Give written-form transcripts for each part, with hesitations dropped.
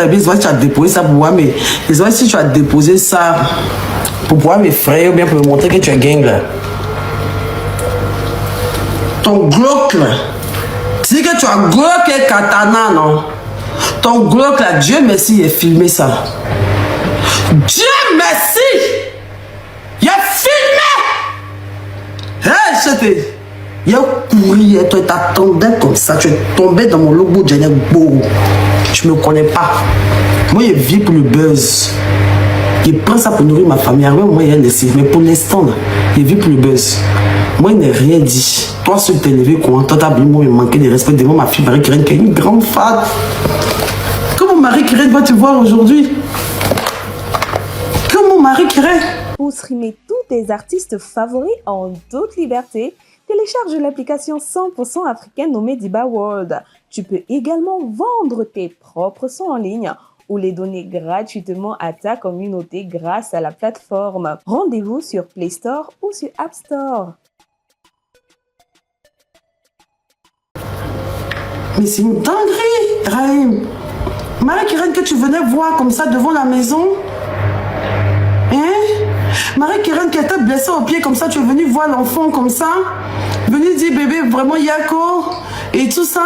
Tu as déposé ça pour moi, mais si tu as déposé ça pour pouvoir m'effrayer ou bien pour me montrer que tu es gang là. Ton Glock là. Tu dis que tu as Glock et katana, non? Ton Glock là, Dieu merci, il a filmé ça. Dieu merci! Il a filmé! Hey, c'était. Il a couru, toi t'attendais comme ça, tu es tombé dans mon logo de Beau. Tu me connais pas. Moi, je vis pour le buzz. Je prends ça pour nourrir ma famille. Moi, il y a laissé. Mais pour l'instant, je vis pour le buzz. Moi, il n'a rien dit. Toi, seul t'es levé, quoi. Toi, t'as vu, moi, il manquait de respect devant ma fille Marie-Kérène, qui est une grande fan. Comment Marie-Kérène va te voir aujourd'hui? Comment Marie-Kérène? Pour streamer tous tes artistes favoris en toute liberté, télécharge l'application 100% africaine nommée Diba World. Tu peux également vendre tes propres sons en ligne ou les donner gratuitement à ta communauté grâce à la plateforme. Rendez-vous sur Play Store ou sur App Store. Mais c'est une dinguerie, Raïm. Marie-Kérène, que tu venais voir comme ça devant la maison. Hein? Marie-Kérène qui était blessée au pied comme ça, tu es venue voir l'enfant comme ça. Venue dire bébé, vraiment Yako. Et tout ça.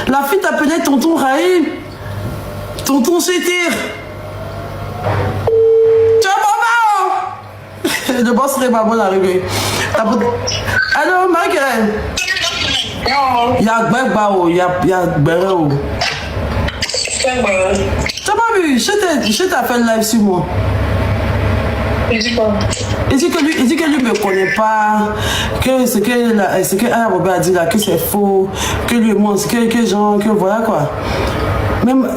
La fille t'appelait tonton Raïm. Tonton Chétir. Tu as maman. Le boss serait pas bon arrivé. Allô, Marie-Kérène. Il y a Gbegba, il y a Gbere. Tu n'as pas vu? Je t'ai fait le live sur moi. Il dit quoi? Il dit que lui me connaît pas, que ce que Aya Robert a dit là, que c'est faux, que lui et moi, que genre, que voilà quoi. Même,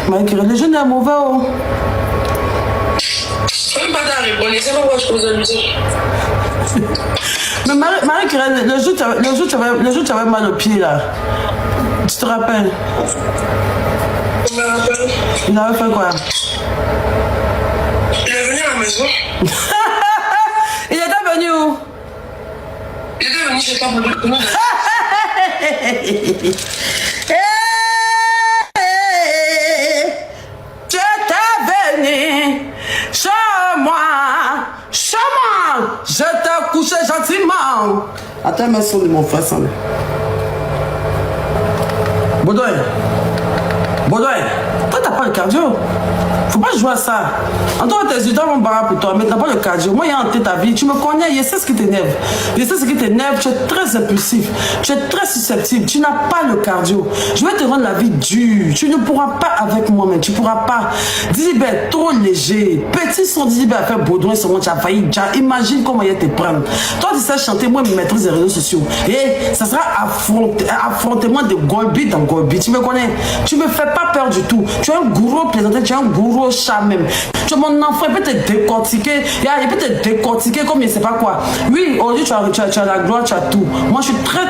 Marie-Kérène, le jeune est mauvais. Oh. Même pas d'arrêt, on essaie de voir ce que vous avez dit. Mais Marie-Kérène, le jour tu avais mal au pied là. Tu te rappelles? Je me rappelle. Il avait fait quoi? Il est venu à la maison. Il était venu où? Il était venu chez toi pour nous. Tu étais venu chez moi. Je t'ai couché gentiment. Attends, mais son de mon frère, ça. Baudouin. Toi, t'as pas le cardio. Faut pas jouer à ça. En toi, tes étudiants vont barrer pour toi, mais t'as pas le cardio. Moi, il y a hanté ta vie. Tu me connais, je sais ce qui t'énerve. Tu es très impulsif. Tu es très susceptible. Tu n'as pas le cardio. Je vais te rendre la vie dure. Tu ne pourras pas avec moi-même. Tu ne pourras pas. Dizibé, trop léger. Petit son Dizibé a fait Baudouin sur moi. Tu as failli. Imagine comment il te prendre. Toi, tu sais chanter, moi, je maîtrise les réseaux sociaux. Et ça sera affrontement de Golbi dans Golbi. Tu me connais. Tu me fais pas peur du tout. Tu es un gros plaisantin. Tu es un gros chat même. Tu es mon enfant, il peut te décortiquer. Il peut te décortiquer comme je ne sais pas quoi. Oui, aujourd'hui, tu as la gloire, tu as tout. Moi, je suis très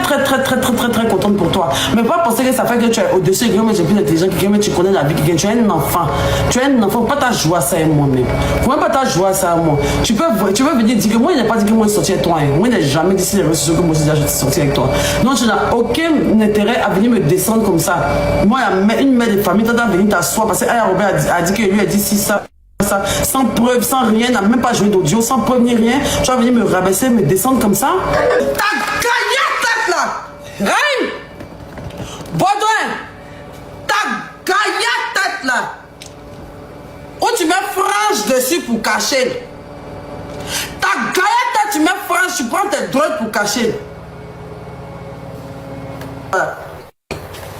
contente pour toi. Mais pas penser que ça fait que tu es au-dessus, que tu es plus intelligent, que tu connais la vie, que tu es un enfant. Tu es un enfant, faut pas ta joie ça à moi-même. Faut même pas ta joie ça à moi. Tu veux venir dire que moi, il n'a pas dit que moi, je suis sorti avec toi. Moi, il n'a jamais dit sur les réseaux sociaux que moi, je suis sorti avec toi. Non, tu n'as aucun intérêt à venir me descendre comme ça. Moi, il y a une mère de famille, tu dois venir t'asseoir parce que Aya Robert a dit que lui a dit si ça. Sans preuve, sans rien, n'a même pas joué d'audio, sans preuve ni rien, tu vas venir me rabaisser, me descendre comme ça. Ta gaillette tête là! Raïm! Baudouin! Ta gaillette tête là! Où tu mets frange dessus pour cacher. Ta gaillette tête, tu mets frange, tu prends tes droits pour cacher. Voilà.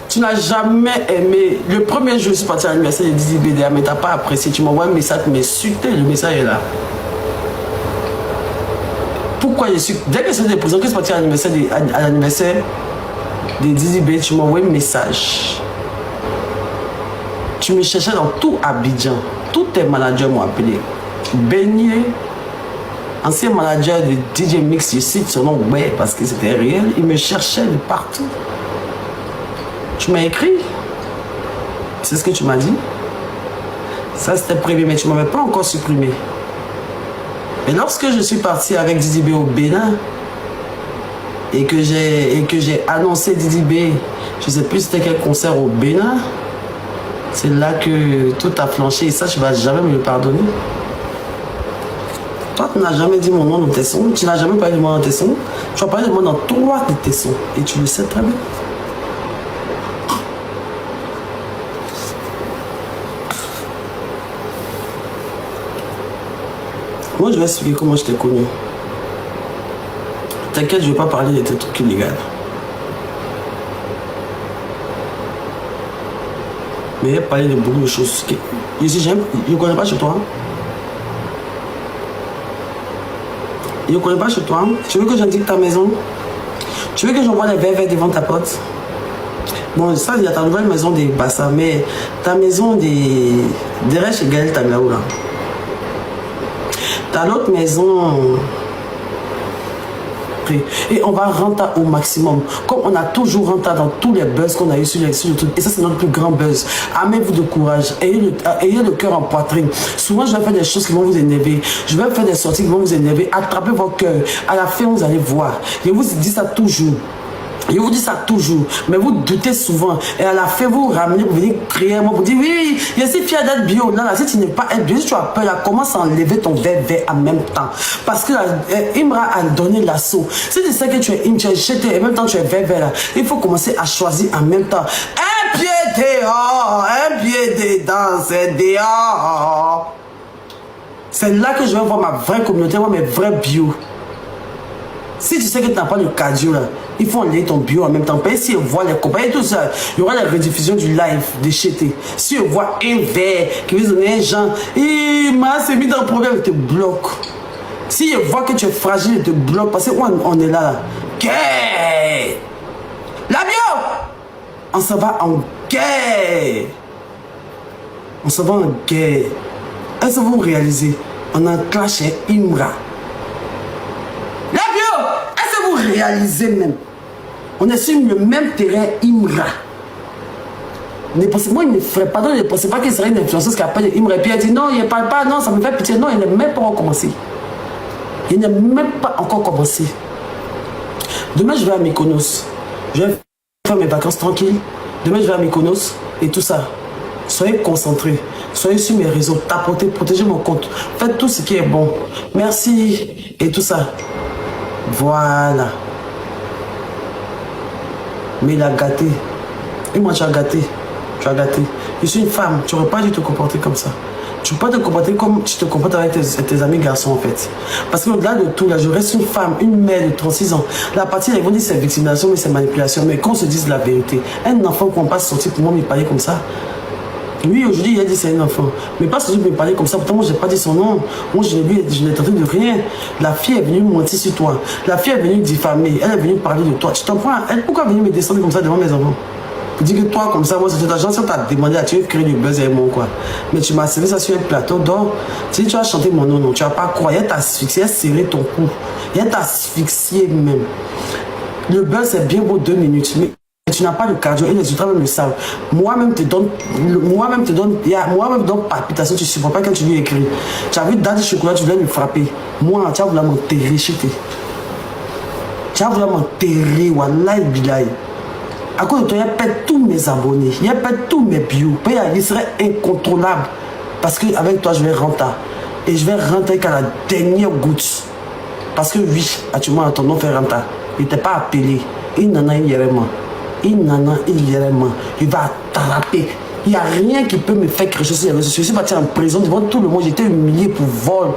Tu n'as jamais aimé. Le premier jour, je suis parti à l'anniversaire de Didi BDA, mais tu n'as pas apprécié. Tu m'envoies un message, tu m'insultais, le message est là. Pourquoi je suis. Dès que c'est déposé, que je suis parti à l'anniversaire de Didi BDA, tu m'envoies un message. Tu me cherchais dans tout Abidjan. Tous tes managers m'ont appelé. Beignet, ancien manager de DJ Mix, je cite son nom, ouais, parce que c'était réel. Il me cherchait de partout. Tu m'as écrit. C'est ce que tu m'as dit. Ça, c'était prévu, mais tu ne m'avais pas encore supprimé. Et lorsque je suis parti avec Didi B au Bénin et que j'ai annoncé Didi B, je ne sais plus c'était quel concert au Bénin, C'est là que tout a flanché et ça, tu ne vas jamais me le pardonner. Toi, tu n'as jamais dit mon nom dans tes sons, tu n'as jamais parlé de moi dans tes sons, tu as parlé de moi dans 3 de tes sons et tu le sais très bien. Moi, je vais expliquer comment je t'ai connu. T'inquiète, je ne vais pas parler de tes trucs illégaux. Mais il a parlé de beaucoup de choses. Je ne connais pas chez toi. Je ne connais pas chez toi. Tu veux que j'indique ta maison? Tu veux que j'envoie les verres devant ta porte? Bon, ça, il y a ta nouvelle maison des Bassa, mais ta maison des Rêches et Gaël Tamiaou, là. T'as l'autre maison. Et on va rentrer au maximum. Comme on a toujours rentré dans tous les buzz qu'on a eu sur le truc. Et ça, c'est notre plus grand buzz. Amenez-vous de courage. Ayez le cœur en poitrine. Souvent, je vais faire des choses qui vont vous énerver. Je vais faire des sorties qui vont vous énerver. Attrapez vos cœurs. À la fin, vous allez voir. Je vous dis ça toujours. Je vous dis ça toujours, mais vous doutez souvent. Et à la fin, vous ramenez, vous venez crier, moi, vous dites, oui, je suis fier d'être bio. Là, si tu n'es pas être bio, si tu as peur, là, commence à enlever ton verre en même temps. Parce que Imra a donné l'assaut. Si tu sais que tu es jeté et en même temps tu es vert, là, il faut commencer à choisir en même temps. Un pied dehors, un pied dedans, c'est dehors. C'est là que je vais voir ma vraie communauté, voir mes vrais bio. Si tu sais que tu n'as pas le cardio là, il faut enlever ton bio en même temps. Si on voit les compagnies, tout ça, il y aura la rediffusion du live de Chété. Si on voit un verre qui veut donner un genre, il s'est mis dans le problème, il te bloque. Si il voit que tu es fragile, il te bloque. Parce qu'on est là. Guerre! La bio! On s'en va en guerre. On s'en va en guerre. Est-ce que vous réalisez? On a un clash chez Imra. Réaliser même. On est sur le même terrain Imra. Moi, il ne ferait pas, ne pensez pas qu'il serait une influenceuse qui appelle Imra. Et puis elle dit non, il ne parle pas, non, ça me fait pitié. Non, il n'est même pas encore commencé. Il n'est même pas encore commencé. Demain, je vais à Mykonos. Je vais faire mes vacances tranquilles. Demain, je vais à Mykonos et tout ça. Soyez concentrés. Soyez sur mes réseaux. Tapotez, protégez mon compte. Faites tout ce qui est bon. Merci. Et tout ça. Voilà. Mais il a gâté. Et moi, tu as gâté. Tu as gâté. Je suis une femme. Tu n'aurais pas dû te comporter comme ça. Tu ne peux pas te comporter comme tu te comportes avec tes amis garçons, en fait. Parce qu'au-delà de tout, là, je reste une femme, une mère de 36 ans. La partie, ils vont dire c'est victimisation, mais c'est manipulation. Mais qu'on se dise la vérité. Un enfant qu'on passe sortir pour moi, me parler comme ça. Oui, aujourd'hui, il a dit c'est un enfant. Mais pas que je me parler comme ça. Pourtant, moi, je n'ai pas dit son nom. Moi, je n'ai tenté de rien. La fille est venue mentir sur toi. La fille est venue diffamer. Elle est venue parler de toi. Tu t'en prends. Elle, pourquoi venir me descendre comme ça devant mes enfants? Pour dire que toi, comme ça, moi, c'est ta chance. On t'a demandé à tu veux créer du buzz avec moi, quoi. Mais tu m'as servi ça sur un plateau. Donc, si tu as chanté mon nom, non, tu n'as pas quoi. Il t'a asphyxié, il a serré ton cou. Il t'a asphyxié même. Le buzz, c'est bien beau 2 minutes. Mais tu n'as pas de cardio et les autres même le savent. Moi-même te donne palpitation, tu ne supportes pas quand tu lui écris. Tu as vu Daddy Chocolat, tu voulais me frapper. Moi, tu as voulu m'enterrer chez toi. Tu as voulu m'enterrer, wallahi billahi. À cause de toi, il perdu tous mes abonnés, il perdu tous mes bios. Il serait incontrôlable. Parce qu'avec toi, je vais rentrer. Et je vais rentrer qu'à la dernière goutte. Parce que oui, actuellement, ton nom fait rentrer. Il n'était pas appelé. Il n'en a vraiment. Il va t'attraper. Il n'y a rien qui peut me faire quelque chose. Je suis parti en prison devant tout le monde. J'étais humilié pour vol.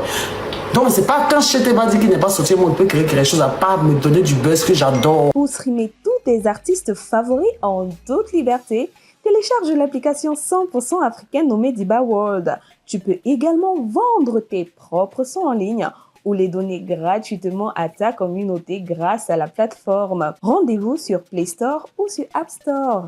Donc, c'est pas quand je t'ai pas dit qu'il n'est pas sorti, moi, on peut créer quelque chose à part me donner du buzz que j'adore. Pour streamer tous tes artistes favoris en toute liberté, télécharge l'application 100% africaine nommée Diba World. Tu peux également vendre tes propres sons en ligne ou les donner gratuitement à ta communauté grâce à la plateforme. Rendez-vous sur Play Store ou sur App Store.